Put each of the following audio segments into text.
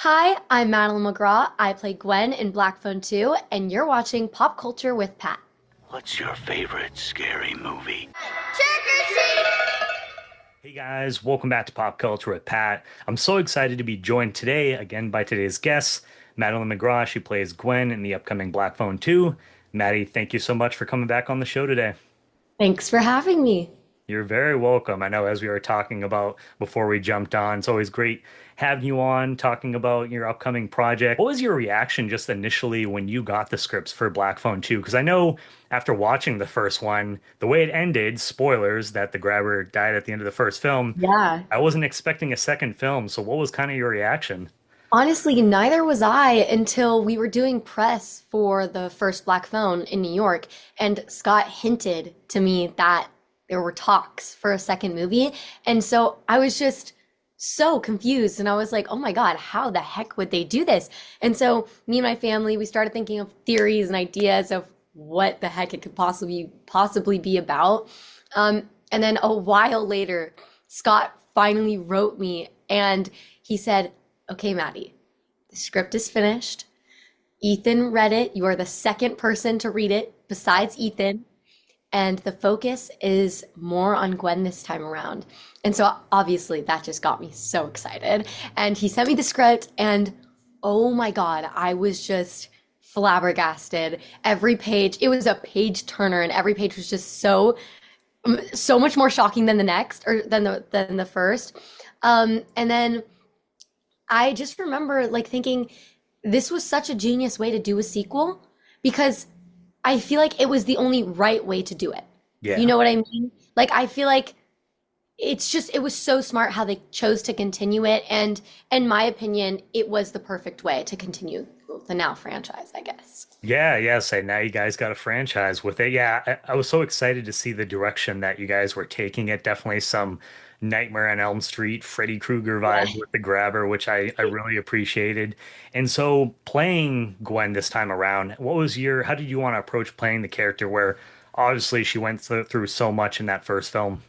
Hi, I'm Madeleine McGraw. I play Gwen in Black Phone 2, and you're watching Pop Culture with Pat. What's your favorite scary movie? Hey guys, welcome back to Pop Culture with Pat. I'm so excited to be joined today again by today's guest, Madeleine McGraw. She plays Gwen in the upcoming Black Phone 2. Maddie, thank you so much for coming back on the show today. Thanks for having me. You're very welcome. I know as we were talking about before we jumped on, it's always great having you on talking about your upcoming project. What was your reaction just initially when you got the scripts for Black Phone 2? Because I know after watching the first one, the way it ended, spoilers, that the grabber died at the end of the first film, Yeah. I wasn't expecting a second film. So what was kind of your reaction? Honestly, neither was I until we were doing press for the first Black Phone in New York, and Scott hinted to me that there were talks for a second movie. And so I was just so confused and I was like, "Oh my God, how the heck would they do this?" And so me and my family, we started thinking of theories and ideas of what the heck it could possibly be about. And then a while later, Scott finally wrote me and he said, "Okay, Maddie, the script is finished. Ethan read it. You are the second person to read it besides Ethan. And the focus is more on Gwen this time around." And so obviously that just got me so excited. And he sent me the script, and oh my God, I was just flabbergasted. Every page, it was a page turner, and every page was just so much more shocking than the next or than the first. And then I just remember like thinking this was such a genius way to do a sequel because I feel like it was the only right way to do it. You Yeah. know what I mean? Like I feel like it was so smart how they chose to continue it, and in my opinion, it was the perfect way to continue the now franchise, I guess. Yeah, yeah. So now you guys got a franchise with it. Yeah, I was so excited to see the direction that you guys were taking it. Definitely some Nightmare on Elm Street, Freddy Kreuger Yeah. vibes with the grabber, which I really apprecited. And so playing Gwen this time around, how did you want to approach playing the character where obviously she went through so much in that first film?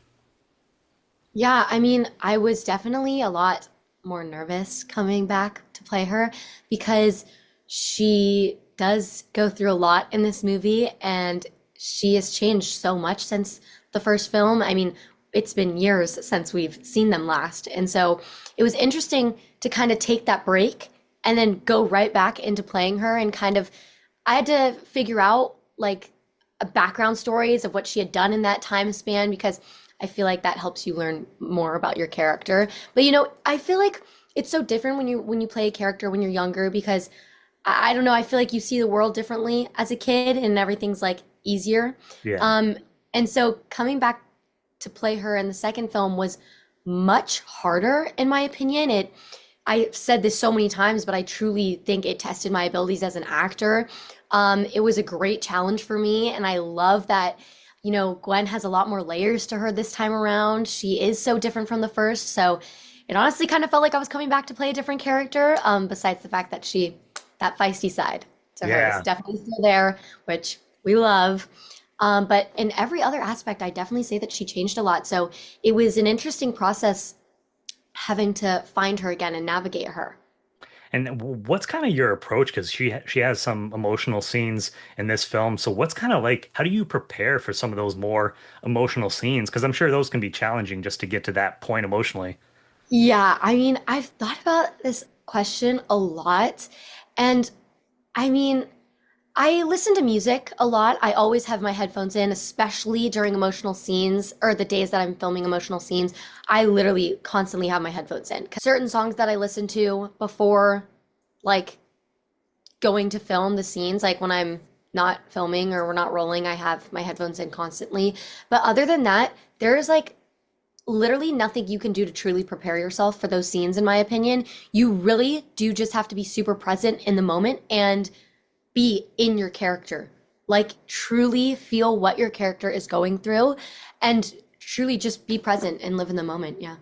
Yeah, I mean, I was definitely a lot more nervous coming back to play her because she does go through a lot in this movie and she has changed so much since the first film. I mean, it's been years since we've seen them last. And so it was interesting to kind of take that break and then go right back into playing her and kind of, I had to figure out like background stories of what she had done in that time span because I feel like that helps you learn more about your character. But I feel like it's so different when you play a character when you're younger because I don't know, I feel like you see the world differently as a kid and everything's like easier. Yeah. Um, and so coming back to play her in the second film was much harder in my opinion. I've said this so many times, but I truly think it tested my abilities as an actor. It was a great challenge for me, and I love that, Gwen has a lot more layers to her this time around. She is so different from the first, so it honestly kind of felt like I was coming back to play a different character, besides the fact that that feisty side to her is Yeah. definitely still there, which we love. But in every other aspect, I definitely say that she changed a lot. So it was an interesting process having to find her again and navigate her. And what's kind of your approach? Because she has some emotional scenes in this film. So what's kind of like, how do you prepare for some of those more emotional scenes? Because I'm sure those can be challenging just to get to that point emotionally. Yeah, I mean, I've thought about this question a lot. And I mean, I listen to music a lot. I always have my headphones in, especially during emotional scenes or the days that I'm filming emotional scenes. I literally constantly have my headphones in. Certain songs that I listen to before, like going to film the scenes, like when I'm not filming or we're not rolling, I have my headphones in constantly. But other than that, there is like literally nothing you can do to truly prepare yourself for those scenes, in my opinion. You really do just have to be super present in the moment and be in your character. Like truly feel what your character is going through and truly just be present and live in the moment. Yeah.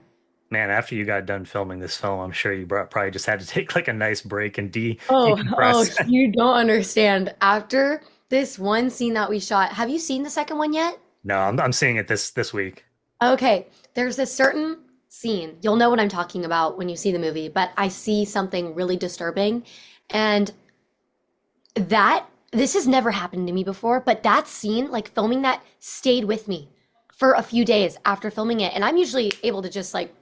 Man, after you got done filming this film, I'm sure you probably just had to take like a nice break and Oh, decompress. you don't understand. After this one scene that we shot, have you seen the second one yet? No, I'm seeing it this week. Okay, there's a certain scene. You'll know what I'm talking about when you see the movie, but I see something really disturbing. And that, this has never happened to me before, but that scene, like filming that, stayed with me for a few days after filming it. And I'm usually able to just like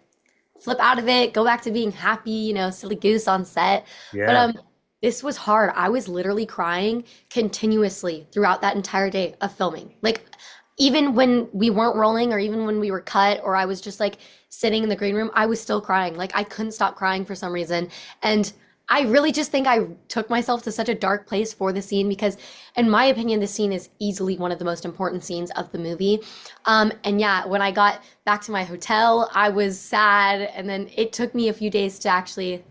flip out of it, go back to being happy, silly goose on set. But Yeah. this was hard. I was literally crying continuously throughout that entire day of filming. Like even when we weren't rolling or even when we were cut or I was just like sitting in the green room, I was still crying. Like I couldn't stop crying for some reason. And I really just think I took myself to such a dark place for the scene because, in my opinion, the scene is easily one of the most important scenes of the movie. And yeah, when I got back to my hotel, I was sad, and then it took me a few days to actually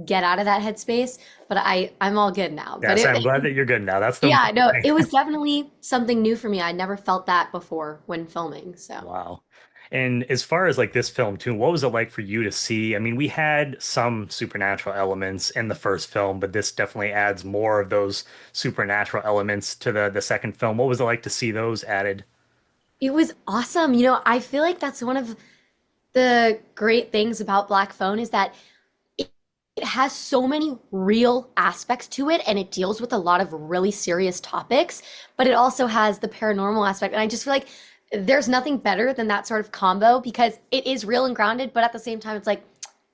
get out of that headspace. But I'm all good now. Yeah, But so I'm glad that you're good now. That's the yeah, important no, thing. it was definitely something new for me. I'd never felt that before when filming. So. Wow. And as far as like this film too, what was it like for you to see? I mean, we had some supernatural elements in the first film, but this definitely adds more of those supernatural elements to the second film. What was it like to see those added? It was awesome. I feel like that's one of the great things about Black Phone is that it has so many real aspects to it and it deals with a lot of really serious topics, but it also has the paranormal aspect. And I just feel like there's nothing better than that sort of combo because it is real and grounded, but at the same time, it's like,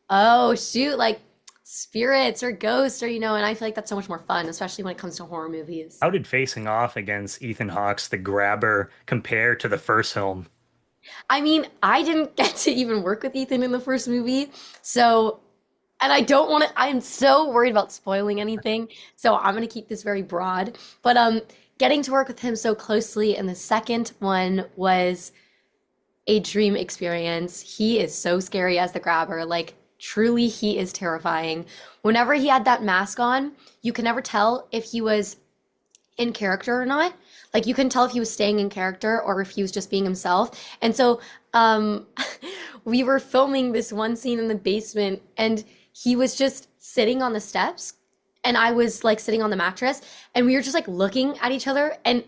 oh, shoot, like spirits or ghosts or, and I feel like that's so much more fun, especially when it comes to horror movies. How did facing off against Ethan Hawke's The Grabber compare to the first film? I mean, I didn't get to even work with Ethan in the first movie, so and I don't want to, I'm so worried about spoiling anything, so I'm going to keep this very broad. But getting to work with him so closely in the second one was a dream experience. He is so scary as the grabber. Like truly he is terrifying. Whenever he had that mask on, you can never tell if he was in character or not. Like you couldn't tell if he was staying in character or if he was just being himself. And so um we were filming this one scene in the basement and he was just sitting on the steps and I was like sitting on the mattress and we were just like looking at each other and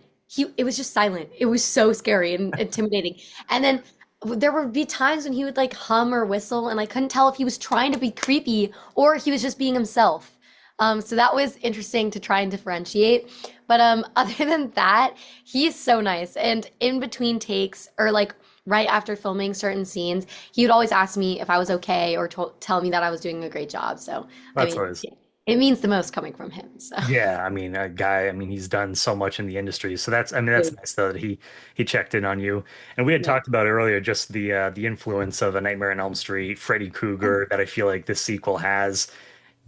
it was just silent. It was so scary and intimidating. And then there would be times when he would like hum or whistle and I couldn't tell if he was trying to be creepy or he was just being himself. So that was interesting to try and differentiate. But other than that, he's so nice. And in between takes or like right after filming certain scenes, he would always ask me if I was okay or tell me that I was doing a great job. So, I That's mean, always, it means the most coming from him. So, yeah, I mean, a guy, I mean, he's done so much in the industry. So that's, I mean, yeah. that's nice though that he checked in on you. And we had talked about earlier just the influence of A Nightmare on Elm Street, Freddy Krueger that I feel like this sequel has.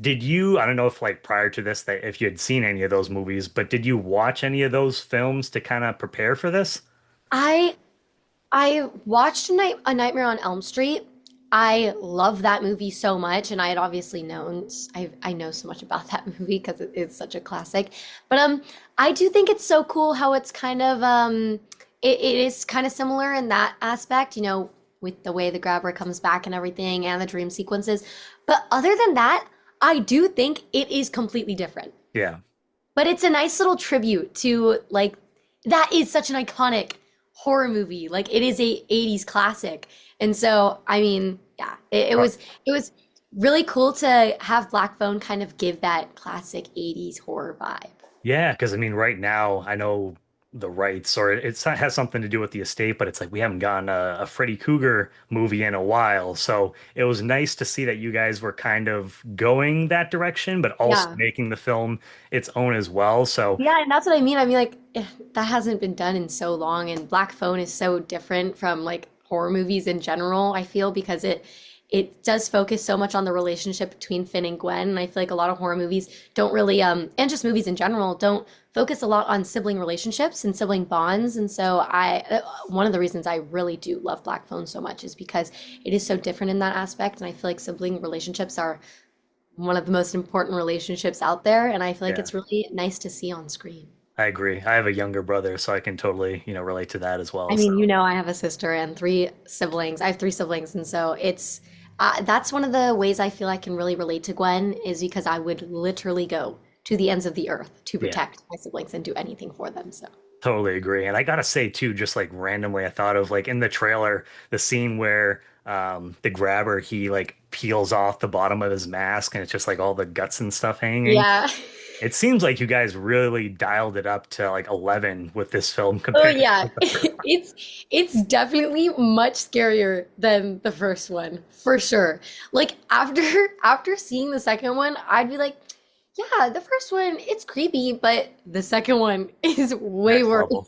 Did you, I don't know if like prior to this that if you had seen any of those movies, but did you watch any of those films to kind of prepare for this? I I watched A Nightmare on Elm Street. I love that movie so much, and I had obviously known I know so much about that movie because it's such a classic. But I do think it's so cool how it's kind of it is kind of similar in that aspect, with the way the grabber comes back and everything, and the dream sequences. But other than that, I do think it is completely different. Yeah. But it's a nice little tribute to like that is such an iconic horror movie. Like it is a 80s classic. And so, I mean, yeah, it was really cool to have Black Phone kind of give that classic 80s horror vibe. Yeah, because I mean, right now I know the rights, or has something to do with the estate, but it's like we haven't gotten a Freddy Krueger movie in a while. So it was nice to see that you guys were kind of going that direction, but also Yeah. making the film its own as well. So Yeah, and that's what I mean. I mean, like, that hasn't been done in so long, and Black Phone is so different from like horror movies in general, I feel, because it does focus so much on the relationship between Finn and Gwen, and I feel like a lot of horror movies don't really, and just movies in general, don't focus a lot on sibling relationships and sibling bonds. And so one of the reasons I really do love Black Phone so much is because it is so different in that aspect, and I feel like sibling relationships are one of the most important relationships out there, and I feel like yeah, it's really nice to see on screen. I agree. I have a younger brother, so I can totally, relate to that as I well. mean, So I have a sister and three siblings. I have three siblings, and so that's one of the ways I feel I can really relate to Gwen is because I would literally go to the ends of the earth to yeah. protect my siblings and do anything for them. So, Totally agree. And I gotta say too, just like randomly, I thought of like in the trailer, the scene where the grabber, he like peels off the bottom of his mask and it's just like all the guts and stuff hanging. Yeah. It seems like you guys really dialed it up to like 11 with this film Oh compared to yeah. like the first one. It's definitely much scarier than the first one, for sure. Like after seeing the second one, I'd be like, yeah, the first one, it's creepy, but the second one is way Next worse. level.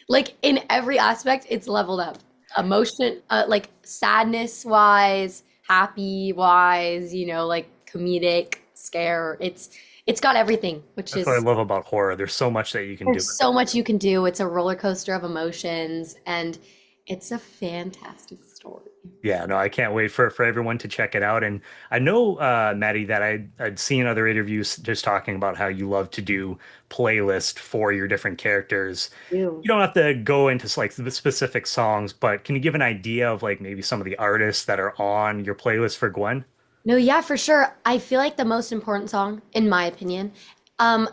Like in every aspect, it's leveled up. Emotion, like sadness wise, happy wise, like comedic, scare. It's got everything, which That's what I is love about horror. There's so much that you can do there's with so it. much you can do. It's a roller coaster of emotions, and it's a fantastic story. Yeah, no, I can't wait for everyone to check it out. And I know, Maddie, that I'd seen other interviews just talking about how you love to do playlist for your different characters. You You. don't have to go into like the specific songs, but can you give an idea of like maybe some of the artists that are on your playlist for Gwen? No, yeah, for sure. I feel like the most important song, in my opinion, um,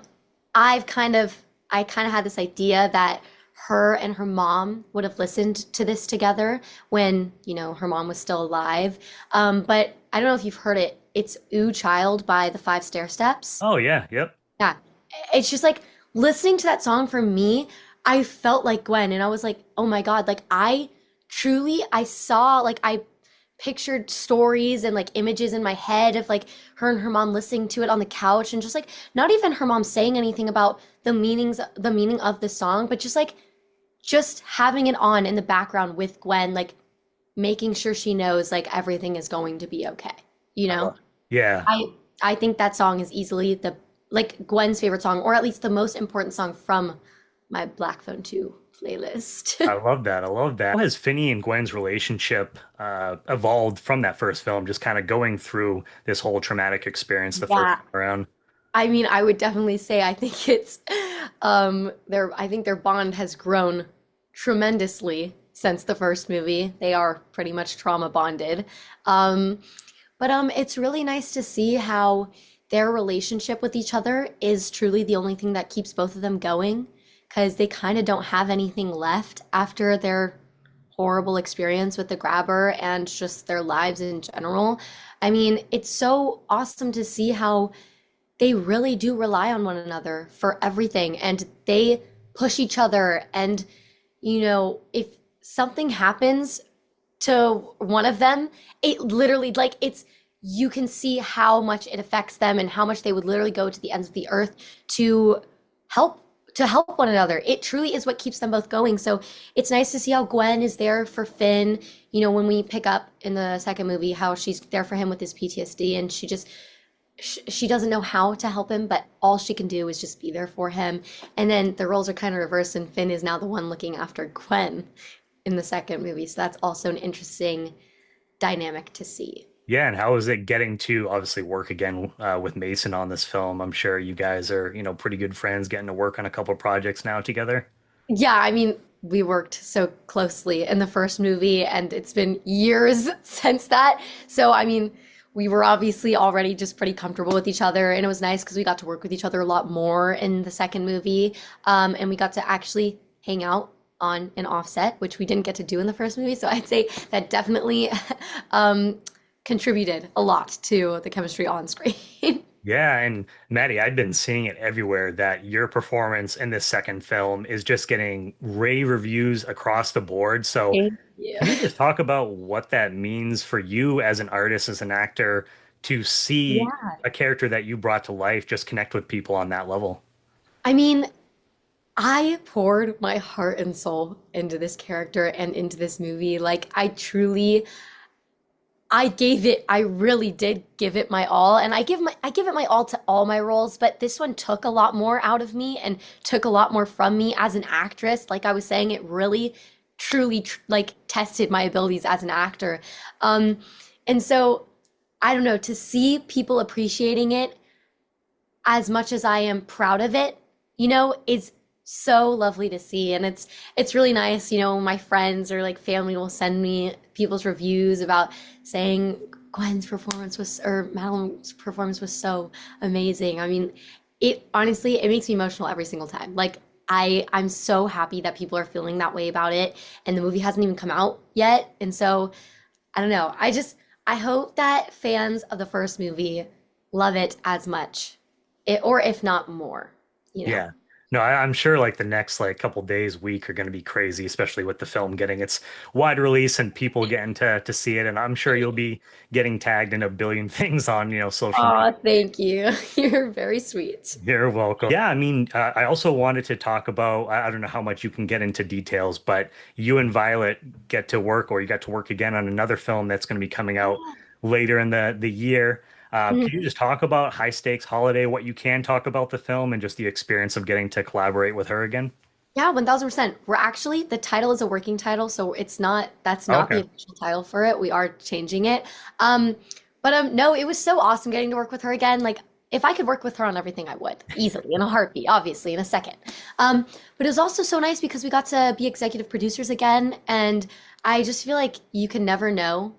I've kind of I kind of had this idea that her and her mom would have listened to this together when, her mom was still alive. But I don't know if you've heard it. It's Ooh Child by the Five Stair Steps. Oh yeah, yep. Yeah. It's just like listening to that song for me, I felt like Gwen and I was like, "Oh my God, like I saw like I pictured stories and like images in my head of like her and her mom listening to it on the couch and just like not even her mom saying anything about the meaning of the song, but just having it on in the background with Gwen, like making sure she knows like everything is going to be okay. You know? Yeah. I I think that song is easily the like Gwen's favorite song, or at least the most important song from my Black Phone 2 playlist. I love that. I love that. How has Finney and Gwen's relationship evolved from that first film, just kind of going through this whole traumatic experience the first Yeah. time around? I mean, I would definitely say I think it's I think their bond has grown tremendously since the first movie. They are pretty much trauma bonded. Um but it's really nice to see how their relationship with each other is truly the only thing that keeps both of them going because they kind of don't have anything left after their horrible experience with the grabber and just their lives in general. I mean, it's so awesome to see how they really do rely on one another for everything and they push each other. And, if something happens to one of them, it literally, like, you can see how much it affects them and how much they would literally go to the ends of the earth to help to help one another. It truly is what keeps them both going. So it's nice to see how Gwen is there for Finn, when we pick up in the second movie, how she's there for him with his PTSD and she doesn't know how to help him, but all she can do is just be there for him. And then the roles are kind of reversed, and Finn is now the one looking after Gwen in the second movie. So that's also an interesting dynamic to see. Yeah, and how is it getting to obviously work again with Mason on this film? I'm sure you guys are, pretty good friends, getting to work on a couple projects now together. Yeah, I mean, we worked so closely in the first movie, and it's been years since that. So, I mean, we were obviously already just pretty comfortable with each other, and it was nice because we got to work with each other a lot more in the second movie. And we got to actually hang out on an offset, which we didn't get to do in the first movie. So I'd say that definitely contributed a lot to the chemistry on screen. Yeah, and Maddie, I've been seeing it everywhere that your performance in this second film is just getting rave reviews across the board. So, Thank you. can you just talk about what that means for you as an artist, as an actor, to see Yeah. a character that you brought to life just connect with people on that level? I mean, I poured my heart and soul into this character and into this movie. Like, I really did give it my all. And I give it my all to all my roles, but this one took a lot more out of me and took a lot more from me as an actress. Like I was saying, it really, truly, like tested my abilities as an actor. Um, and so I don't know, to see people appreciating it as much as I am proud of it, is so lovely to see. And it's really nice, my friends or like family will send me people's reviews about saying Gwen's performance was or Madeline's performance was so amazing. I mean, it honestly it makes me emotional every single time. Like I'm so happy that people are feeling that way about it and the movie hasn't even come out yet. And so I don't know. I hope that fans of the first movie love it as much, or if not more, you know. Yeah. No, I'm sure like the next like couple days, week are going to be crazy, especially with the film getting its wide release and people getting to see it. And I'm sure you'll be getting tagged in a billion things on, social media. Oh, thank you. You're very sweet. You're welcome. Yeah, I mean, I also wanted to talk about, I don't know how much you can get into details, but you and Violet get to work, or you got to work again on another film that's going to be coming out later in the year. Can you just talk about High Stakes Holiday, what you can talk about the film and just the experience of getting to collaborate with her again? Yeah, 1000%. We're actually, the title is a working title, so that's not the Okay. official title for it. We are changing it. Um, but no, it was so awesome getting to work with her again. Like, if I could work with her on everything, I would easily in a heartbeat, obviously, in a second. But it was also so nice because we got to be executive producers again, and I just feel like you can never know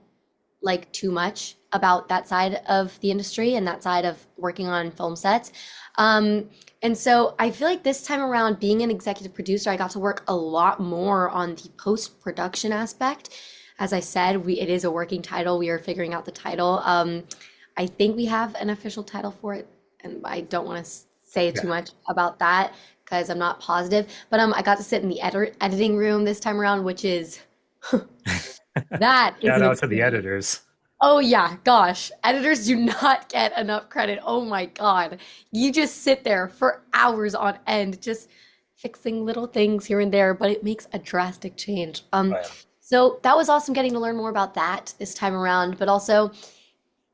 like too much about that side of the industry and that side of working on film sets. And so I feel like this time around, being an executive producer, I got to work a lot more on the post-production aspect. As I said, it is a working title. We are figuring out the title. I think we have an official title for it, and I don't want to say too Yeah. much about that because I'm not positive. But I got to sit in the editing room this time around, which is that is Shout an out to the experience. editors. Oh yeah, gosh. Editors do not get enough credit. Oh my God. You just sit there for hours on end just fixing little things here and there, but it makes a drastic change. Oh, yeah. So that was awesome getting to learn more about that this time around, but also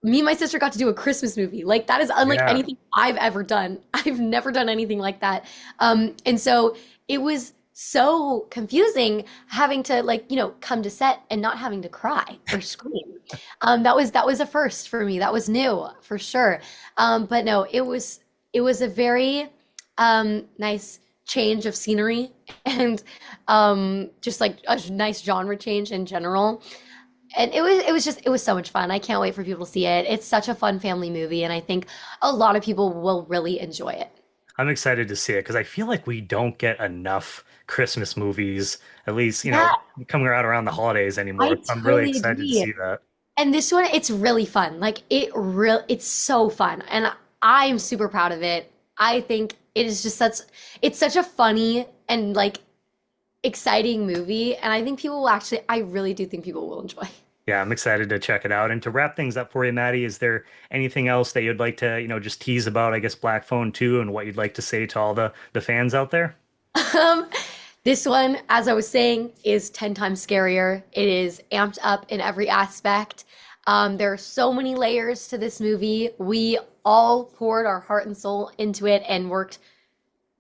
me and my sister got to do a Christmas movie. Like that is unlike Yeah. anything I've ever done. I've never done anything like that. And so it was so confusing having to like, come to set and not having to cry or scream. That was a first for me. That was new for sure. But no, it was a very nice change of scenery and just like a nice genre change in general. And it was so much fun. I can't wait for people to see it. It's such a fun family movie, and I think a lot of people will really enjoy it. I'm excited to see it because I feel like we don't get enough Christmas movies, at least, Yeah, coming around the holidays I anymore. I'm really totally excited to agree. see that. And this one, it's really fun. Like it's so fun, and I'm super proud of it. I think it is just it's such a funny and like exciting movie, and I think I really do think people will enjoy. Yeah, I'm excited to check it out. And to wrap things up for you, Maddie, is there anything else that you'd like to, just tease about, I guess, Black Phone 2 and what you'd like to say to all the fans out there? Um, this one, as I was saying, is 10 times scarier. It is amped up in every aspect. There are so many layers to this movie. We all poured our heart and soul into it and worked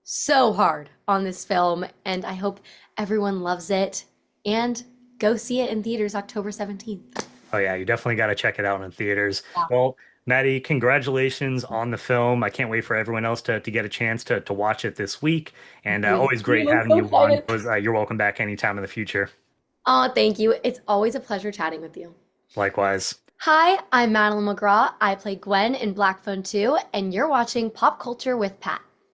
so hard on this film, and I hope everyone loves it. And go see it in theaters October 17th. Oh, yeah, you definitely got to check it out in theaters. Yeah. Well, Maddie, congratulations on the film. I can't wait for everyone else to get a chance to watch it this week. And Thank always you. great I'm having so you on. excited. You're welcome back anytime in the future. Oh, thank you. It's always a pleasure chatting with you. Likewise. Hi, I'm Madeleine McGraw. I play Gwen in Black Phone 2, and you're watching Pop Culture with Pat.